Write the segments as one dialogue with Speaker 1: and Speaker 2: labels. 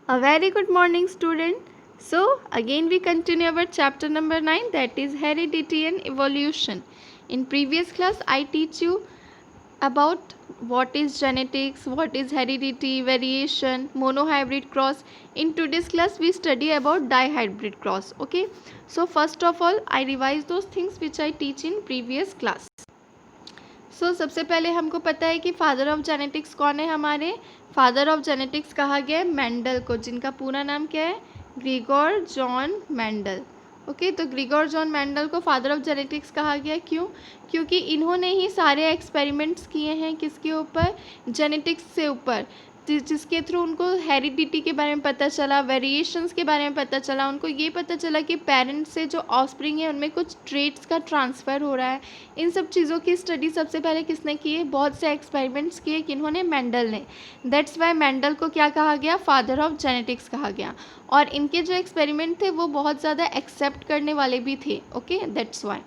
Speaker 1: A very good morning, student. So, again we continue our chapter number 9, that is heredity and evolution. In previous class, I teach you about what is genetics, what is heredity, variation, monohybrid cross. In today's class, we study about dihybrid cross. Okay. So, first of all, I revise those things which I teach in previous class. सबसे पहले हमको पता है कि father of genetics कौन है हमारे. Father of genetics कहा गया है मेंडल को, जिनका पूरा नाम क्या है, ग्रिगोर जॉन मेंडल. ओके, तो ग्रिगोर जॉन मेंडल को फादर ऑफ जेनेटिक्स कहा गया. क्यों? क्योंकि इन्होंने ही सारे एक्सपेरिमेंट्स किए हैं किसके ऊपर, जेनेटिक्स से ऊपर, जिसके थ्रू उनको हेरिडिटी के बारे में पता चला, वेरिएशंस के बारे में पता चला. उनको ये पता चला कि पेरेंट्स से जो ऑफस्प्रिंग है उनमें कुछ ट्रेट्स का ट्रांसफ़र हो रहा है. इन सब चीज़ों की स्टडी सबसे पहले किसने की है, बहुत से एक्सपेरिमेंट्स किए किन्होंने, मेंडल ने. दैट्स वाई मेंडल को क्या कहा गया, फादर ऑफ जेनेटिक्स कहा गया. और इनके जो एक्सपेरिमेंट थे वो बहुत ज़्यादा एक्सेप्ट करने वाले भी थे. Okay, that's why.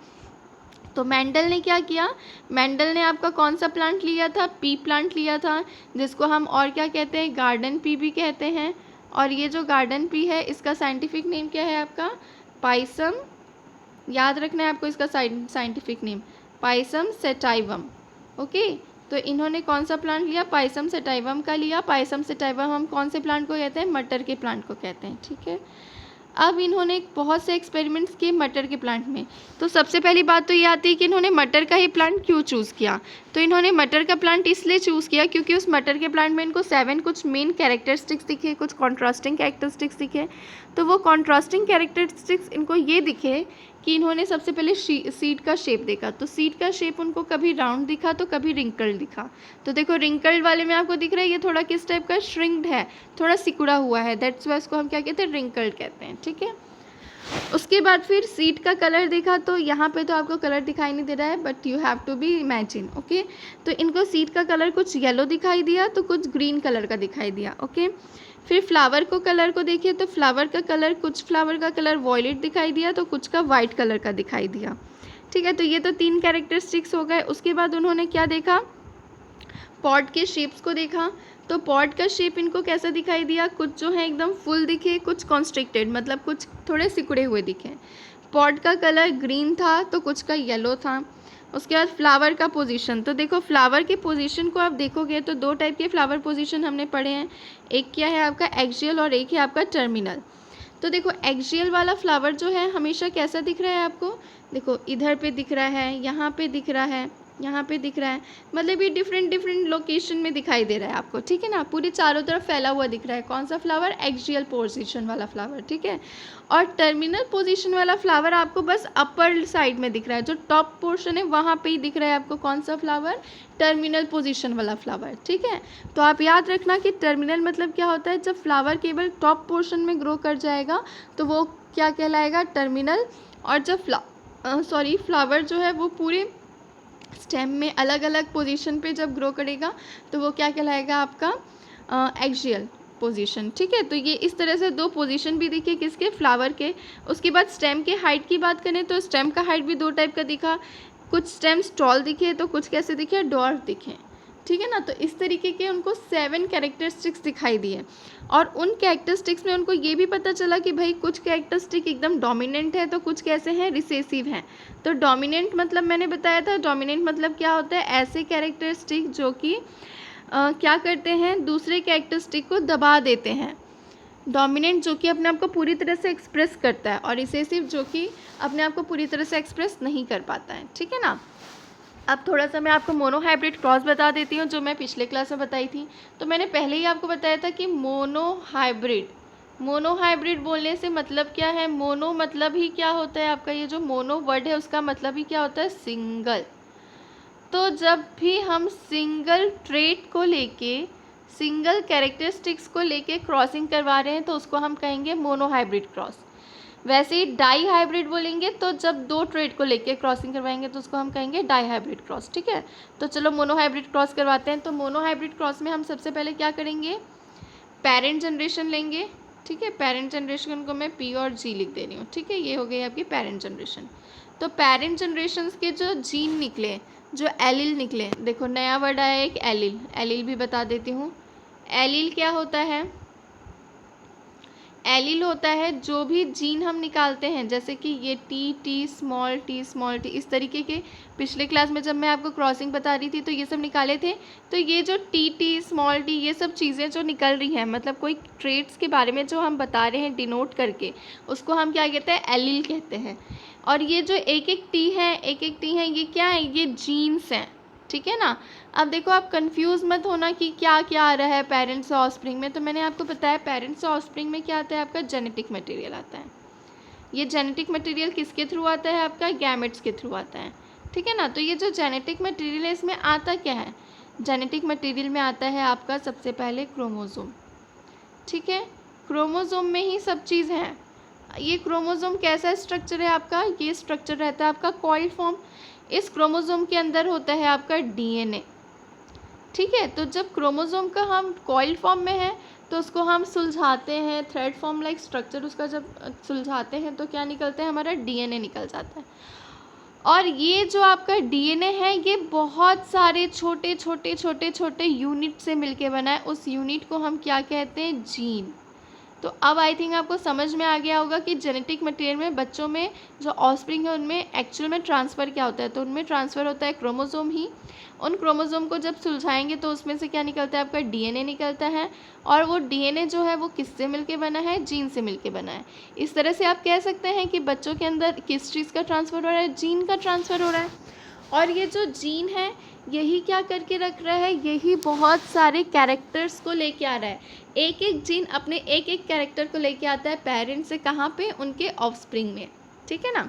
Speaker 1: तो मेंडल ने क्या किया, मेंडल ने आपका कौन सा प्लांट लिया था, पी प्लांट लिया था, जिसको हम और क्या कहते हैं, गार्डन पी भी कहते हैं. और ये जो गार्डन पी है इसका साइंटिफिक नेम क्या है आपका, पाइसम. याद रखना है आपको इसका scientific name, Pisum sativum. Okay, तो इन्होंने कौन सा प्लांट लिया, पाइसम सेटाइवम का लिया. पाइसम सेटाइवम हम कौन से प्लांट को कहते हैं, मटर के प्लांट को कहते हैं. ठीक है, अब इन्होंने बहुत से एक्सपेरिमेंट्स किए मटर के प्लांट में. तो सबसे पहली बात तो ये आती है कि इन्होंने मटर का ही प्लांट क्यों चूज़ किया. तो इन्होंने मटर का प्लांट इसलिए चूज़ किया क्योंकि उस मटर के प्लांट में इनको 7 कुछ मेन कैरेक्टरिस्टिक्स दिखे, कुछ कॉन्ट्रास्टिंग कैरेक्टरिस्टिक्स दिखे. तो वो कॉन्ट्रास्टिंग कैरेक्टरिस्टिक्स इनको ये दिखे कि इन्होंने सबसे पहले सीड का शेप देखा. तो सीड का शेप उनको कभी राउंड दिखा तो कभी रिंकल्ड दिखा. तो देखो रिंकल्ड वाले में आपको दिख रहा है ये थोड़ा किस टाइप का, श्रिंक्ड है, थोड़ा सिकुड़ा हुआ है. दैट्स वाई इसको हम क्या कहते हैं, रिंकल्ड कहते हैं. ठीक है, उसके बाद फिर सीड का कलर देखा. तो यहाँ पे तो आपको कलर दिखाई नहीं दे रहा है, but you have to be imagine. Okay, तो इनको सीड का कलर कुछ येलो दिखाई दिया तो कुछ ग्रीन कलर का दिखाई दिया. ओके, फिर फ्लावर को कलर को देखिए तो फ्लावर का कलर, कुछ फ्लावर का कलर वॉयलेट दिखाई दिया तो कुछ का वाइट कलर का दिखाई दिया. ठीक है, तो ये तो 3 कैरेक्टरिस्टिक्स हो गए. उसके बाद उन्होंने क्या देखा, पॉट के शेप्स को देखा. तो पॉट का शेप इनको कैसा दिखाई दिया, कुछ जो है एकदम फुल दिखे, कुछ कॉन्स्ट्रिक्टेड, मतलब कुछ थोड़े सिकुड़े हुए दिखे. पॉट का कलर ग्रीन था तो कुछ का येलो था. उसके बाद फ्लावर का पोजीशन, तो देखो फ्लावर के पोजीशन को आप देखोगे तो 2 टाइप के फ्लावर पोजीशन हमने पढ़े हैं. एक क्या है आपका एक्सियल और एक है आपका टर्मिनल. तो देखो एक्सियल वाला फ्लावर जो है हमेशा कैसा दिख रहा है आपको, देखो इधर पे दिख रहा है, यहाँ पे दिख रहा है, यहाँ पे दिख रहा है, मतलब ये डिफरेंट लोकेशन में दिखाई दे रहा है आपको. ठीक है ना, पूरे चारों तरफ फैला हुआ दिख रहा है. कौन सा फ्लावर, एक्सियल पोजीशन वाला फ्लावर. ठीक है, और टर्मिनल पोजीशन वाला फ्लावर आपको बस अपर साइड में दिख रहा है, जो टॉप पोर्शन है वहाँ पे ही दिख रहा है आपको. कौन सा फ्लावर, टर्मिनल पोजीशन वाला फ्लावर. ठीक है, तो आप याद रखना कि टर्मिनल मतलब क्या होता है, जब फ्लावर केवल टॉप पोर्शन में ग्रो कर जाएगा तो वो क्या कहलाएगा, टर्मिनल. और जब फ्लावर जो है वो पूरे स्टेम में अलग अलग पोजीशन पे जब ग्रो करेगा तो वो क्या कहलाएगा आपका, एक्सियल पोजीशन. ठीक है, तो ये इस तरह से 2 पोजीशन भी दिखे किसके, फ्लावर के. उसके बाद स्टेम के हाइट की बात करें तो स्टेम का हाइट भी 2 टाइप का दिखा, कुछ स्टेम्स टॉल दिखे तो कुछ कैसे दिखे, डॉर्फ दिखे. ठीक है ना, तो इस तरीके के उनको 7 कैरेक्टरिस्टिक्स दिखाई दिए. और उन कैरेक्टरिस्टिक्स में उनको ये भी पता चला कि भाई कुछ कैरेक्टरिस्टिक एकदम डोमिनेंट है तो कुछ कैसे हैं, रिसेसिव हैं. तो डोमिनेंट मतलब मैंने बताया था, डोमिनेंट मतलब क्या होता है, ऐसे कैरेक्टरिस्टिक जो कि क्या करते हैं, दूसरे कैरेक्टरिस्टिक को दबा देते हैं. डोमिनेंट जो कि अपने आप को पूरी तरह से एक्सप्रेस करता है, और रिसेसिव जो कि अपने आप को पूरी तरह से एक्सप्रेस नहीं कर पाता है. ठीक है ना, अब थोड़ा सा मैं आपको मोनोहाइब्रिड क्रॉस बता देती हूँ जो मैं पिछले क्लास में बताई थी. तो मैंने पहले ही आपको बताया था कि मोनोहाइब्रिड बोलने से मतलब क्या है, मोनो मतलब ही क्या होता है आपका, ये जो मोनो वर्ड है उसका मतलब ही क्या होता है, सिंगल. तो जब भी हम सिंगल ट्रेट को लेके, सिंगल कैरेक्टरिस्टिक्स को लेके क्रॉसिंग करवा रहे हैं तो उसको हम कहेंगे मोनोहाइब्रिड क्रॉस. वैसे ही डाई हाइब्रिड बोलेंगे तो जब 2 ट्रेड को लेके क्रॉसिंग करवाएंगे तो उसको हम कहेंगे डाई हाइब्रिड क्रॉस. ठीक है, तो चलो मोनोहाइब्रिड क्रॉस करवाते हैं. तो मोनोहाइब्रिड क्रॉस में हम सबसे पहले क्या करेंगे, पेरेंट जनरेशन लेंगे. ठीक है, पेरेंट जनरेशन को मैं P और G लिख दे रही हूँ. ठीक है, ये हो गई आपकी पेरेंट जनरेशन. तो पेरेंट जनरेशन के जो जीन निकले, जो एलील निकले, देखो नया वर्ड आया एक एलील. एलील भी बता देती हूँ. एलील क्या होता है, एलील होता है जो भी जीन हम निकालते हैं, जैसे कि ये टी स्मॉल टी इस तरीके के। पिछले क्लास में जब मैं आपको क्रॉसिंग बता रही थी तो ये सब निकाले थे। तो ये जो टी स्मॉल टी ये सब चीज़ें जो निकल रही हैं, मतलब कोई ट्रेट्स के बारे में जो हम बता रहे हैं डिनोट करके, उसको हम क्या कहते हैं, एलील कहते हैं। और ये जो एक एक टी है ये क्या है, ये जीन्स हैं, ठीक है ना। अब देखो आप कंफ्यूज मत होना कि क्या क्या आ रहा है पेरेंट्स और ऑफस्प्रिंग में। तो मैंने आपको बताया पेरेंट्स और ऑफस्प्रिंग में क्या आता है, आपका जेनेटिक मटेरियल आता है। ये जेनेटिक मटेरियल किसके थ्रू आता है, आपका गैमेट्स के थ्रू आता है, ठीक है ना। तो ये जो जेनेटिक मटेरियल है इसमें आता क्या है, जेनेटिक मटेरियल में आता है आपका सबसे पहले क्रोमोसोम, ठीक है। क्रोमोसोम में ही सब चीज़ है। ये क्रोमोसोम कैसा स्ट्रक्चर है आपका, ये स्ट्रक्चर रहता है आपका कॉइल फॉर्म। इस क्रोमोसोम के अंदर होता है आपका डीएनए, ठीक है। तो जब क्रोमोसोम का हम कॉइल फॉर्म में है तो उसको हम सुलझाते हैं, थ्रेड फॉर्म लाइक स्ट्रक्चर उसका जब सुलझाते हैं तो क्या निकलता है, हमारा डीएनए निकल जाता है। और ये जो आपका डीएनए है ये बहुत सारे छोटे छोटे छोटे छोटे यूनिट से मिलके बना है। उस यूनिट को हम क्या कहते हैं, जीन। तो अब आई थिंक आपको समझ में आ गया होगा कि जेनेटिक मटेरियल में बच्चों में जो ऑफस्प्रिंग है उनमें एक्चुअल में ट्रांसफ़र क्या होता है। तो उनमें ट्रांसफ़र होता है क्रोमोसोम ही। उन क्रोमोसोम को जब सुलझाएंगे तो उसमें से क्या निकलता है, आपका डीएनए निकलता है। और वो डीएनए जो है वो किससे मिलके बना है, जीन से मिलके बना है। इस तरह से आप कह सकते हैं कि बच्चों के अंदर किस चीज़ का ट्रांसफ़र हो रहा है, जीन का ट्रांसफ़र हो रहा है। और ये जो जीन है यही क्या करके रख रहा है, यही बहुत सारे कैरेक्टर्स को लेके आ रहा है। एक एक जीन अपने एक एक कैरेक्टर को लेके आता है पेरेंट्स से, कहाँ पे, उनके ऑफस्प्रिंग में, ठीक है ना।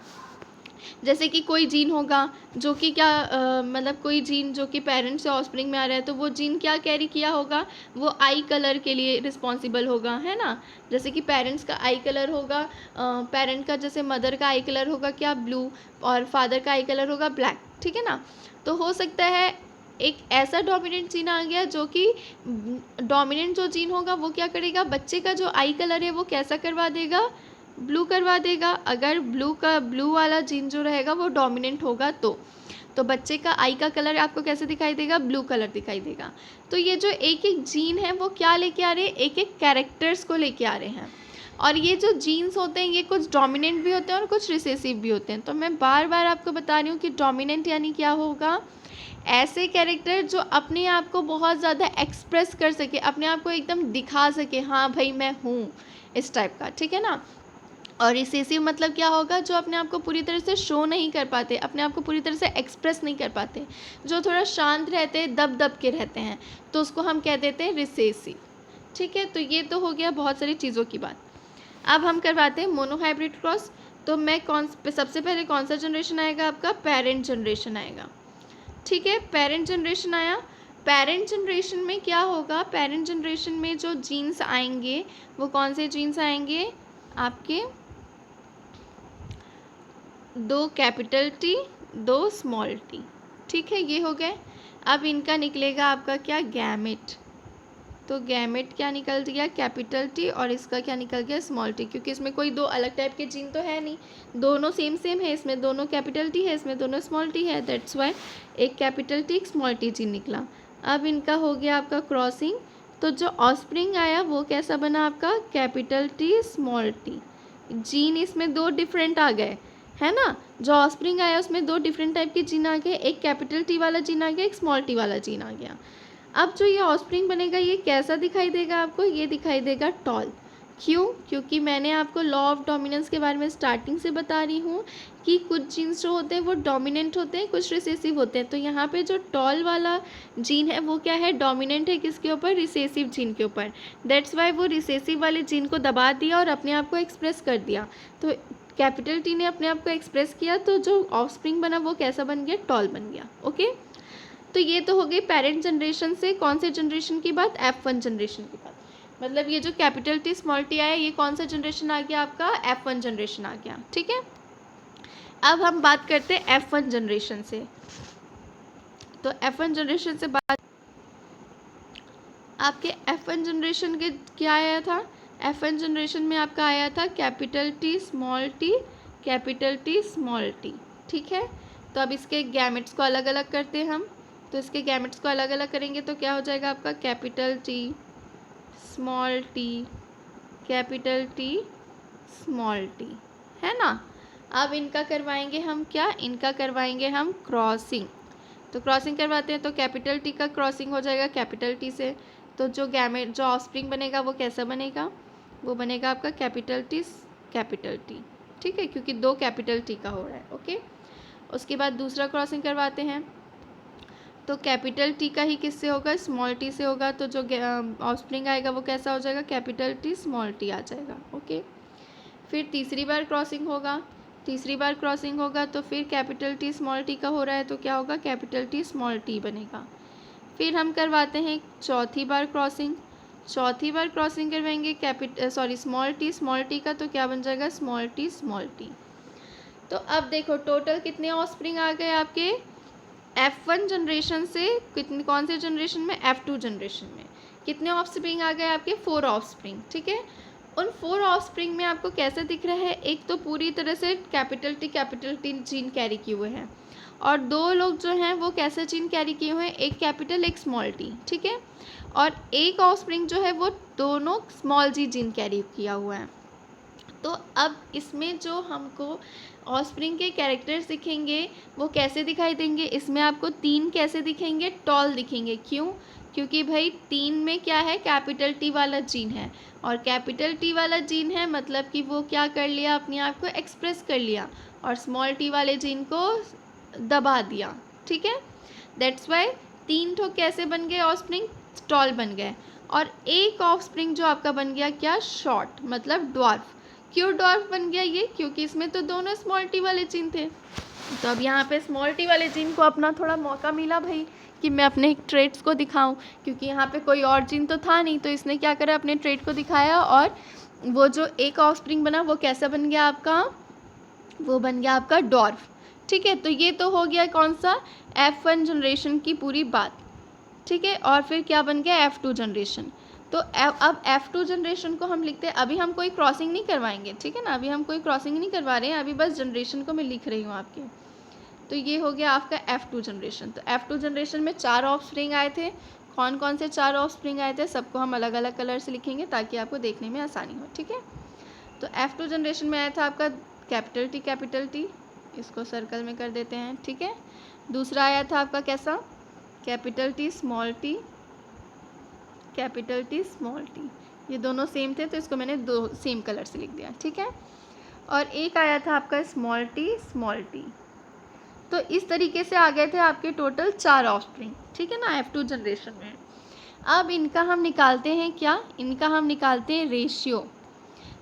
Speaker 1: जैसे कि कोई जीन होगा जो कि क्या मतलब कोई जीन जो कि पेरेंट्स से ऑफस्प्रिंग में आ रहा है तो वो जीन क्या कैरी किया होगा, वो आई कलर के लिए रिस्पॉन्सिबल होगा, है ना। जैसे कि पेरेंट्स का आई कलर होगा, पेरेंट का जैसे मदर का आई कलर होगा क्या, ब्लू, और फादर का आई कलर होगा ब्लैक, ठीक है ना। तो हो सकता है एक ऐसा डोमिनेंट जीन आ गया जो कि डोमिनेंट जो जीन होगा वो क्या करेगा, बच्चे का जो आई कलर है वो कैसा करवा देगा, ब्लू करवा देगा। अगर ब्लू वाला जीन जो रहेगा वो डोमिनेंट होगा तो बच्चे का आई का कलर आपको कैसे दिखाई देगा, ब्लू कलर दिखाई देगा। तो ये जो एक एक जीन है वो क्या लेके आ रहे हैं, एक एक कैरेक्टर्स को लेके आ रहे हैं। और ये जो जीन्स होते हैं ये कुछ डोमिनेंट भी होते हैं और कुछ रिसेसिव भी होते हैं। तो मैं बार बार आपको बता रही हूँ कि डोमिनेंट यानी क्या होगा, ऐसे कैरेक्टर जो अपने आप को बहुत ज़्यादा एक्सप्रेस कर सके, अपने आप को एकदम दिखा सके, हाँ भाई मैं हूँ, इस टाइप का, ठीक है ना। और रिसेसिव मतलब क्या होगा, जो अपने आप को पूरी तरह से शो नहीं कर पाते, अपने आप को पूरी तरह से एक्सप्रेस नहीं कर पाते, जो थोड़ा शांत रहते हैं, दब के रहते हैं, तो उसको हम कह देते हैं रिसेसिव, ठीक है। तो ये तो हो गया बहुत सारी चीज़ों की बात। अब हम करवाते हैं मोनोहाइब्रिड क्रॉस। तो मैं सबसे पहले कौन सा जनरेशन आएगा, आपका पेरेंट जनरेशन आएगा, ठीक है। पेरेंट जनरेशन आया। पेरेंट जनरेशन में क्या होगा, पेरेंट जनरेशन में जो जीन्स आएंगे वो कौन से जीन्स आएंगे, आपके 2 कैपिटल टी 2 स्मॉल टी, ठीक है, ये हो गए। अब इनका निकलेगा आपका क्या, गैमेट। तो गैमेट क्या निकल गया, कैपिटल टी, और इसका क्या निकल गया, स्मॉल टी। क्योंकि इसमें कोई दो अलग टाइप के जीन तो है नहीं, दोनों सेम है, इसमें दोनों कैपिटल टी है, इसमें दोनों स्मॉल टी है, दैट्स वाई एक कैपिटल टी एक स्मॉल टी जीन निकला। अब इनका हो गया आपका क्रॉसिंग। तो जो ऑस्प्रिंग आया वो कैसा बना आपका, capital T small T. Gene इसमें 2 डिफरेंट आ गए, है ना। जो ऑस्प्रिंग आया उसमें 2 डिफरेंट टाइप के जीन आ गए, एक कैपिटल टी वाला जीन आ गया, एक स्मॉल टी वाला जीन आ गया। अब जो ये ऑस्प्रिंग बनेगा ये कैसा दिखाई देगा आपको, ये दिखाई देगा टॉल। क्यों, क्योंकि मैंने आपको लॉ ऑफ डोमिनेंस के बारे में स्टार्टिंग से बता रही हूँ कि कुछ जीन्स जो होते हैं वो डोमिनेंट होते हैं, कुछ रिसेसिव होते हैं। तो यहाँ पे जो टॉल वाला जीन है वो क्या है, डोमिनेंट है किसके ऊपर, रिसेसिव जीन के ऊपर। दैट्स वाई वो रिसेसिव वाले जीन को दबा दिया और अपने आप को एक्सप्रेस कर दिया। तो कैपिटल टी ने अपने आप को एक्सप्रेस किया, तो जो ऑफस्प्रिंग बना वो कैसा बन गया, टॉल बन गया, ओके। तो ये तो हो गई पेरेंट जनरेशन से कौन से जनरेशन की बात, F1 जनरेशन की बात। मतलब ये जो कैपिटल टी स्मॉल टी आया ये कौन सा जनरेशन आ गया, आपका F1 जनरेशन आ गया, ठीक है। अब हम बात करते हैं F1 जनरेशन से। तो F1 जनरेशन से बात, आपके F1 जनरेशन के क्या आया था, F1 जनरेशन में आपका आया था capital T small T, capital T small T, ठीक है। तो अब इसके गैमेट्स को अलग अलग करते हैं हम। तो इसके गैमेट्स को अलग अलग करेंगे तो क्या हो जाएगा आपका, capital T small T capital T small T, है ना। अब इनका करवाएंगे हम क्या, इनका करवाएंगे हम क्रॉसिंग। तो क्रॉसिंग करवाते हैं तो कैपिटल टी का क्रॉसिंग हो जाएगा कैपिटल टी से, तो जो गैमेट जो ऑफस्प्रिंग बनेगा वो कैसा बनेगा, वो बनेगा आपका कैपिटल टी, ठीक है, क्योंकि दो कैपिटल टी का हो रहा है। ओके, उसके बाद दूसरा क्रॉसिंग करवाते हैं तो कैपिटल टी का ही किससे होगा, स्मॉल टी से होगा, तो जो ऑफस्प्रिंग आएगा वो कैसा हो जाएगा, कैपिटल टी स्मॉल टी आ जाएगा। ओके, फिर तीसरी बार क्रॉसिंग होगा तो फिर कैपिटल टी स्मॉल टी का हो रहा है तो क्या होगा, कैपिटल टी स्मॉल टी बनेगा। फिर हम करवाते हैं चौथी बार क्रॉसिंग करवाएंगे स्मॉल टी का, तो क्या बन जाएगा, स्मॉल टी। तो अब देखो टोटल कितने ऑफस्प्रिंग आ गए आपके F1 जनरेशन से, कितने कौन से जनरेशन में, F2 जनरेशन में कितने ऑफस्प्रिंग आ गए आपके, 4 ऑफस्प्रिंग। ठीक है, उन 4 ऑफस्प्रिंग में आपको कैसे दिख रहा है, एक तो पूरी तरह से कैपिटल टी जीन कैरी किए हुए हैं, और 2 लोग जो हैं वो कैसे जीन कैरी किए हुए हैं, एक कैपिटल एक स्मॉल टी। ठीक है, और एक ऑफस्प्रिंग जो है वो दोनों स्मॉल जी जीन कैरी किया हुआ है। तो अब इसमें जो हमको ऑफस्प्रिंग के कैरेक्टर्स दिखेंगे वो कैसे दिखाई देंगे, इसमें आपको 3 कैसे दिखेंगे, टॉल दिखेंगे। क्यों, क्योंकि भाई 3 में क्या है, कैपिटल टी वाला जीन है, और कैपिटल टी वाला जीन है मतलब कि वो क्या कर लिया, अपने आप को एक्सप्रेस कर लिया, और स्मॉल टी वाले जीन को दबा दिया। ठीक है, दैट्स वाई 3 ठो कैसे बन गए ऑफस्प्रिंग, टॉल बन गए, और एक ऑफस्प्रिंग जो आपका बन गया क्या, शॉर्ट, मतलब ड्वार्फ। क्यों ड्वार्फ बन गया ये, क्योंकि इसमें तो दोनों स्मॉल टी वाले जीन थे। तो अब यहाँ पे स्मॉल टी वाले जीन को अपना थोड़ा मौका मिला भाई कि मैं अपने ट्रेड्स को दिखाऊं, क्योंकि यहाँ पे कोई और जीन तो था नहीं, तो इसने क्या करा, अपने ट्रेड को दिखाया, और वो जो एक ऑफस्प्रिंग बना वो कैसा बन गया आपका, वो बन गया आपका ड्वार्फ। ठीक है, तो ये तो हो गया कौन सा, F1 जनरेशन की पूरी बात। ठीक है, और फिर क्या बन गया, F2 जनरेशन। तो अब F2 जनरेशन को हम लिखते हैं, अभी हम कोई क्रॉसिंग नहीं करवाएंगे, ठीक है ना, अभी हम कोई क्रॉसिंग नहीं करवा रहे हैं, अभी बस जनरेशन को मैं लिख रही हूँ आपके। तो ये हो गया आपका F2 जनरेशन। तो F2 जनरेशन में 4 ऑफस्प्रिंग आए थे, कौन कौन से 4 ऑफस्प्रिंग आए थे, सबको हम अलग अलग कलर से लिखेंगे ताकि आपको देखने में आसानी हो। ठीक है, तो F2 जनरेशन में आया था आपका कैपिटल टी, इसको सर्कल में कर देते हैं। ठीक है, दूसरा आया था आपका कैसा, कैपिटल टी स्मॉल टी, ये दोनों सेम थे तो इसको मैंने 2 सेम कलर से लिख दिया। ठीक है, और एक आया था आपका स्मॉल टी। तो इस तरीके से आ गए थे आपके टोटल 4 ऑफस्प्रिंग। ठीक है ना, F2 जनरेशन में। अब इनका हम निकालते हैं क्या, इनका हम निकालते हैं रेशियो।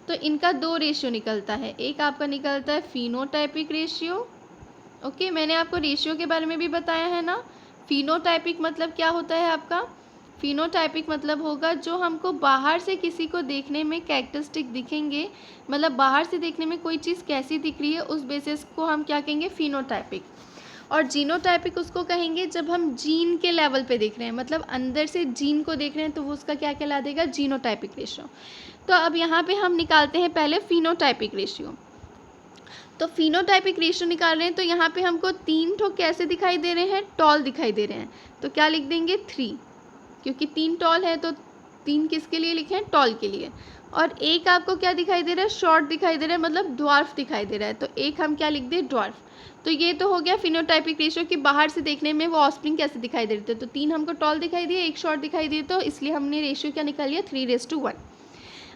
Speaker 1: तो इनका 2 रेशियो निकलता है, एक आपका निकलता है फिनोटाइपिक रेशियो। ओके, मैंने आपको रेशियो के बारे में भी बताया है ना। फिनोटाइपिक मतलब क्या होता है आपका, फिनोटाइपिक मतलब होगा जो हमको बाहर से किसी को देखने में कैरेक्टरिस्टिक दिखेंगे, मतलब बाहर से देखने में कोई चीज़ कैसी दिख रही है उस बेसिस को हम क्या कहेंगे, फिनोटाइपिक। और जीनोटाइपिक उसको कहेंगे जब हम जीन के लेवल पे देख रहे हैं, मतलब अंदर से जीन को देख रहे हैं, तो वो उसका क्या कहला देगा, जीनोटाइपिक रेशियो। तो अब यहाँ पे हम निकालते हैं पहले फिनोटाइपिक रेशियो। तो फिनोटाइपिक रेशियो निकाल रहे हैं तो यहाँ पे हमको 3 ठो कैसे दिखाई दे रहे हैं, टॉल दिखाई दे रहे हैं। तो क्या लिख देंगे, 3, क्योंकि 3 टॉल है तो 3 किसके लिए लिखे हैं, टॉल के लिए। और एक आपको क्या दिखाई दे रहा है, शॉर्ट दिखाई दे रहा है, मतलब ड्वार्फ दिखाई दे रहा है, तो एक हम क्या लिख दें, ड्वार्फ। तो ये तो हो गया फिनोटाइपिक रेशियो कि बाहर से देखने में वो ऑफस्प्रिंग कैसे दिखाई दे रहे थे। तो 3 हमको टॉल दिखाई दिए, एक शॉर्ट दिखाई दिए, तो इसलिए हमने रेशियो क्या निकाल लिया, 3:1।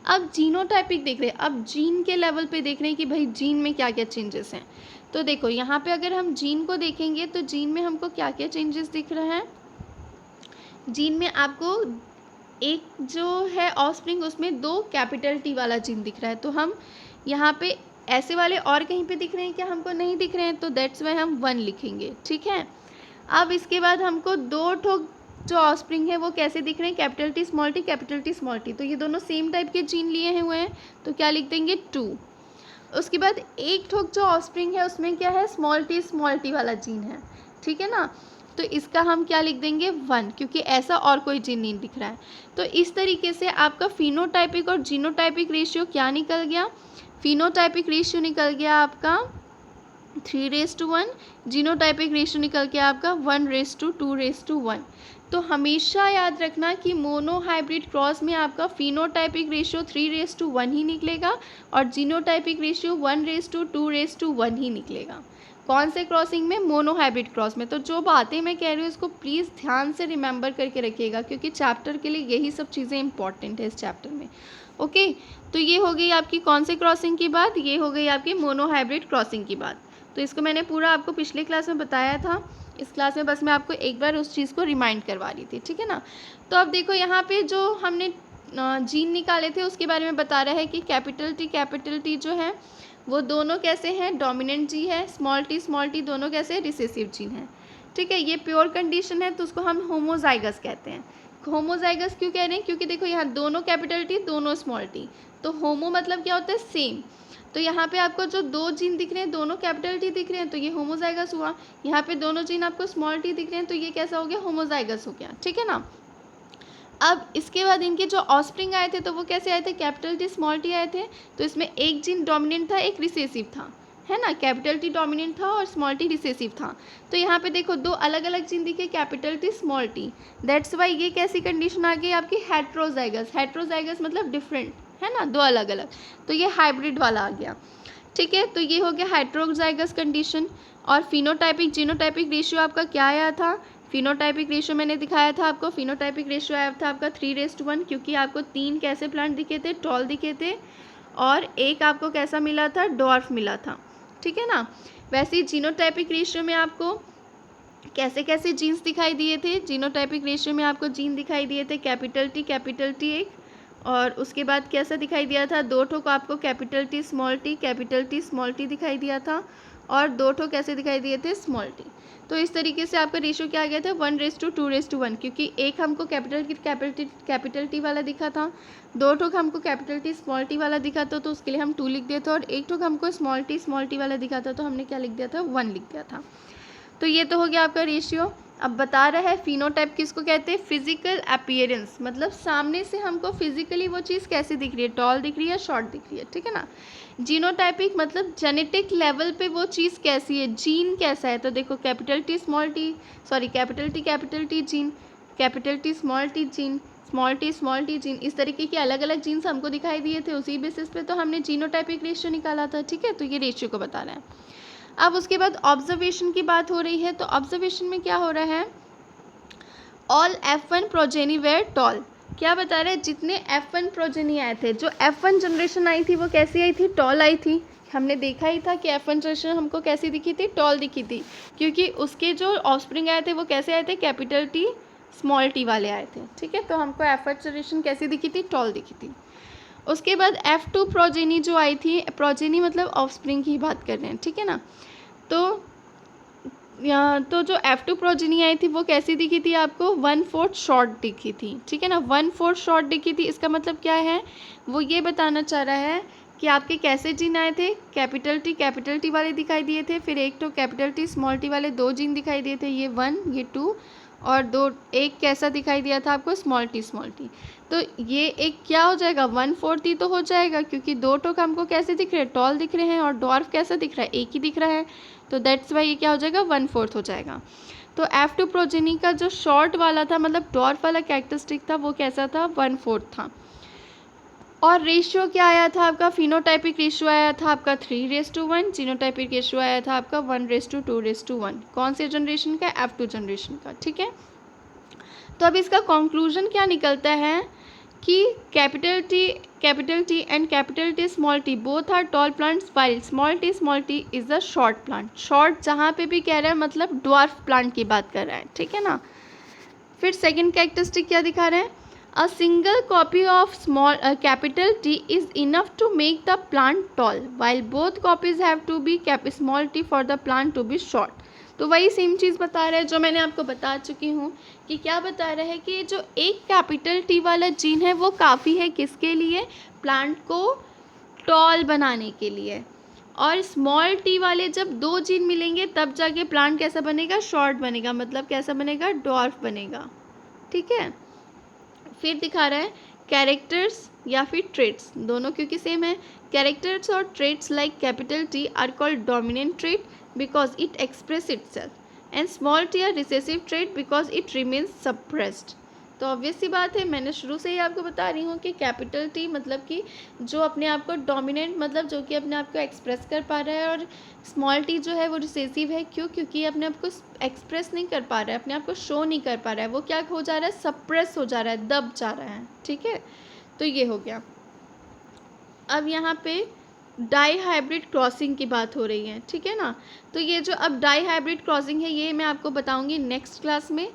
Speaker 1: अब जीनोटाइपिक देख रहे हैं, अब जीन के लेवल पे देख रहे हैं कि भाई जीन में क्या क्या चेंजेस हैं। तो देखो यहाँ पे अगर हम जीन को देखेंगे तो जीन में हमको क्या क्या चेंजेस दिख रहे हैं। जीन में आपको एक जो है ऑफस्प्रिंग उसमें 2 कैपिटल टी वाला जीन दिख रहा है, तो हम यहाँ पे ऐसे वाले और कहीं पे दिख रहे हैं क्या, हमको नहीं दिख रहे हैं, तो दैट्स वाई हम 1 लिखेंगे। ठीक है, अब इसके बाद हमको 2 ठो जो ऑफस्प्रिंग है वो कैसे दिख रहे हैं, कैपिटल टी स्मॉल टी, तो ये दोनों सेम टाइप के जीन लिए हुए हैं, तो क्या लिख देंगे, 2। उसके बाद एक ठोक जो ऑफस्प्रिंग है उसमें क्या है, स्मॉल टी वाला जीन है। ठीक है ना, तो इसका हम क्या लिख देंगे, 1, क्योंकि ऐसा और कोई जीन नहीं दिख रहा है। तो इस तरीके से आपका फिनोटाइपिक और जीनोटाइपिक रेशियो क्या निकल गया, फिनोटाइपिक रेशियो निकल गया आपका 3:1, जीनोटाइपिक रेशियो निकल गया आपका 1:2:1। तो हमेशा याद रखना कि मोनो हाइब्रिड क्रॉस में आपका फिनोटाइपिक रेशियो 3:1 ही निकलेगा और जीनोटाइपिक रेशियो 1:2:1 ही निकलेगा। कौन से क्रॉसिंग में? मोनो हाइब्रिड क्रॉस में। तो जो बातें मैं कह रही हूँ इसको प्लीज़ ध्यान से रिमेंबर करके रखिएगा, क्योंकि चैप्टर के लिए यही सब चीज़ें इंपॉर्टेंट है इस चैप्टर में। ओके, तो ये हो गई आपकी कौन से क्रॉसिंग की बात? ये हो गई आपकी मोनो हाइब्रिड क्रॉसिंग की बात। तो इसको मैंने पूरा आपको पिछले क्लास में बताया था, इस क्लास में बस मैं आपको एक बार उस चीज़ को रिमाइंड करवा रही थी, ठीक है ना। तो अब देखो यहाँ पे जो हमने जीन निकाले थे उसके बारे में बता रहा है कि कैपिटल टी जो है वो दोनों कैसे हैं? डोमिनेंट जी है। स्मॉल टी दोनों कैसे? रिसेसिव जीन है, ठीक है। ये प्योर कंडीशन है तो उसको हम होमोजाइगस कहते हैं। होमोजाइगस क्यों कह रहे हैं? क्योंकि देखो यहाँ दोनों कैपिटल टी दोनों स्मॉल टी, तो होमो मतलब क्या होता है? सेम। तो यहाँ पे आपको जो दो जीन दिख रहे हैं दोनों कैपिटल टी दिख रहे हैं तो ये होमोजाइगस हुआ। यहाँ पे दोनों जीन आपको स्मॉल टी दिख रहे हैं तो ये कैसा हो गया? होमोजाइगस हो गया, ठीक है ना। अब इसके बाद इनके जो ऑफस्प्रिंग आए थे तो वो कैसे आए थे? कैपिटल टी स्मॉल टी आए थे। तो इसमें एक जीन डोमिनेंट था, एक रिसेसिव था, है ना। कैपिटल टी डोमिनेंट था और स्मॉल टी रिसेसिव था। तो यहाँ पे देखो दो अलग अलग जीन दिखे, capital T small T. That's why ये कैसी कंडीशन आ गई आपकी? हेट्रोजाइगस। हेट्रोजाइगस मतलब डिफरेंट, है ना, दो अलग अलग। तो ये हाइब्रिड वाला आ गया, ठीक है। तो ये हो गया हेट्रोजाइगस कंडीशन। और फिनोटाइपिक जीनोटाइपिक रेशियो आपका क्या आया था? फिनोटाइपिक रेशियो मैंने दिखाया था आपको। फिनोटाइपिक रेशियो आया था आपका 3:1, क्योंकि आपको 3 कैसे प्लांट दिखे थे? टॉल दिखे थे, और एक आपको कैसा मिला था? डॉर्फ मिला था, ठीक है ना। वैसे ही जीनोटाइपिक रेशियो में आपको कैसे कैसे जीन्स दिखाई दिए थे? जीनोटाइपिक रेशियो में आपको जीन दिखाई दिए थे कैपिटल टी एक, और उसके बाद कैसा दिखाई दिया था? दो ठो को आपको कैपिटल टी स्मॉल टी दिखाई दिया था, और दो ठो कैसे दिखाई दिए थे? Small T. तो इस तरीके से आपका रेशियो क्या आ गया था? 1:2:1, क्योंकि एक हमको कैपिटल टी वाला दिखा था, दो ठो हमको कैपिटल टी स्मॉल टी वाला दिखा था तो उसके लिए हम 2 लिख दिए थे, और एक ठो हमको स्मॉल टी वाला दिखा था तो हमने क्या लिख दिया था? 1 लिख दिया था। तो ये तो हो गया आपका रेशियो। अब बता रहा है फिनोटाइप किसको कहते हैं? फिजिकल अपीयरेंस, मतलब सामने से हमको फिजिकली वो चीज़ कैसी दिख रही है? टॉल दिख रही है, शॉर्ट दिख रही है, ठीक है ना। जीनोटाइपिक मतलब जेनेटिक लेवल पे वो चीज़ कैसी है, जीन कैसा है। तो देखो capital T capital T gene, capital T small T gene, small T gene, इस तरीके के अलग अलग जीन्स हमको दिखाई दिए थे। उसी बेसिस पे तो हमने जीनोटाइपिक रेशियो निकाला था, ठीक है। तो ये रेशियो को बता रहा है। अब उसके बाद ऑब्जर्वेशन की बात हो रही है, तो ऑब्जर्वेशन में क्या हो रहा है? All F1 progeny were tall. क्या बता रहे हैं? जितने F1 प्रोजेनी आए थे, जो F1 जनरेशन आई थी वो कैसी आई थी? टॉल आई थी। हमने देखा ही था कि F1 जनरेशन हमको कैसी दिखी थी? टॉल दिखी थी, क्योंकि उसके जो ऑफस्प्रिंग आए थे वो कैसे आए थे? कैपिटल टी स्मॉल टी वाले आए थे, ठीक है। तो हमको F1 जनरेशन कैसी दिखी थी? टॉल दिखी थी। उसके बाद F2 प्रोजेनी जो आई थी, प्रोजेनी मतलब ऑफस्प्रिंग की बात कर रहे हैं, ठीक है ना। तो जो F2 प्रोजेनी आई थी वो कैसी दिखी थी आपको? 1/4 शॉर्ट दिखी थी, ठीक है ना। 1/4 शॉर्ट दिखी थी। इसका मतलब क्या है? वो ये बताना चाह रहा है कि आपके कैसे जीन आए थे? कैपिटल टी वाले दिखाई दिए थे, फिर एक तो कैपिटल टी स्मॉल टी वाले दो जीन दिखाई दिए थे, ये 1 ये 2, और एक कैसा दिखाई दिया था आपको? Small T. तो ये एक क्या हो जाएगा? 1/4 ही तो हो जाएगा, क्योंकि दो टोक हमको कैसे दिख रहे हैं? टॉल दिख रहे हैं, और डॉर्फ कैसा दिख रहा है? एक ही दिख रहा है। तो दैट्स वाई ये क्या हो जाएगा? 1/4 हो जाएगा। तो F2 प्रोजेनी का जो शॉर्ट वाला था, मतलब डॉर्फ वाला कैरेक्टरिस्टिक था, वो कैसा था? 1/4 था। और रेशियो क्या आया था आपका? फिनोटाइपिक रेशियो आया था आपका 3:1, जीनोटाइपिक रेशियो आया था आपका 1:2:1। कौन से जनरेशन का? F2 जनरेशन का, ठीक है। तो अब इसका कंक्लूजन क्या निकलता है कि capital T and capital T small T both are tall plants, while small T is a short plant. Short जहाँ पे भी कह रहा है मतलब ड्वार्फ प्लांट की बात कर रहा है, ठीक है ना। फिर सेकंड कैरेक्टरिस्टिक क्या दिखा रहे हैं? A single copy of capital T is enough to make the plant tall, while both copies have to be small T for the plant to be short. तो वही सेम चीज़ बता रहा है जो मैंने आपको बता चुकी हूँ, कि क्या बता रहा है कि जो एक कैपिटल टी वाला जीन है वो काफ़ी है किसके लिए? प्लांट को टॉल बनाने के लिए। और स्मॉल टी वाले जब दो जीन मिलेंगे तब जाके प्लांट कैसा बनेगा? शॉर्ट बनेगा, मतलब कैसा बनेगा? डॉर्फ बनेगा, ठीक है। फिर दिखा रहा है कैरेक्टर्स या फिर ट्रेट्स, दोनों क्योंकि सेम है। कैरेक्टर्स और traits like capital T R called dominant trait because it express itself, and small T R recessive trait because it remains suppressed. तो ऑब्वियस सी बात है, मैंने शुरू से ही आपको बता रही हूँ कि कैपिटल टी मतलब कि जो अपने आप को डोमिनेंट, मतलब जो कि अपने आप को एक्सप्रेस कर पा रहा है, और स्मॉल टी जो है वो रिसेसिव है। क्यों? क्योंकि ये अपने आप को एक्सप्रेस नहीं कर पा रहा है, अपने आप को शो नहीं कर पा रहा है, वो क्या हो जा रहा है, सप्रेस हो जा रहा है, दब जा रहा है। ठीक है, तो ये हो गया। अब यहाँ पे डाई हाइब्रिड क्रॉसिंग की बात हो रही है, ठीक है ना। तो ये जो अब डाई हाइब्रिड क्रॉसिंग है ये मैं आपको बताऊंगी नेक्स्ट क्लास में,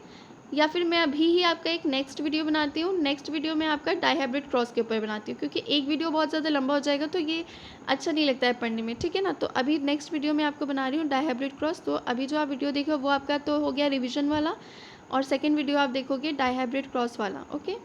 Speaker 1: या फिर मैं अभी ही आपका एक नेक्स्ट वीडियो बनाती हूँ। नेक्स्ट वीडियो में आपका डाई हाइब्रिड क्रॉस के ऊपर बनाती हूँ, क्योंकि एक वीडियो बहुत ज़्यादा लंबा हो जाएगा तो ये अच्छा नहीं लगता है पढ़ने में, ठीक है ना। तो अभी नेक्स्ट वीडियो में आपको बना रही हूँ डाई हाइब्रिड क्रॉस। तो अभी जो आप वीडियो देखो वो आपका तो हो गया रिविजन वाला, और सेकेंड वीडियो आप देखोगे डाई हाइब्रिड क्रॉस वाला। ओके।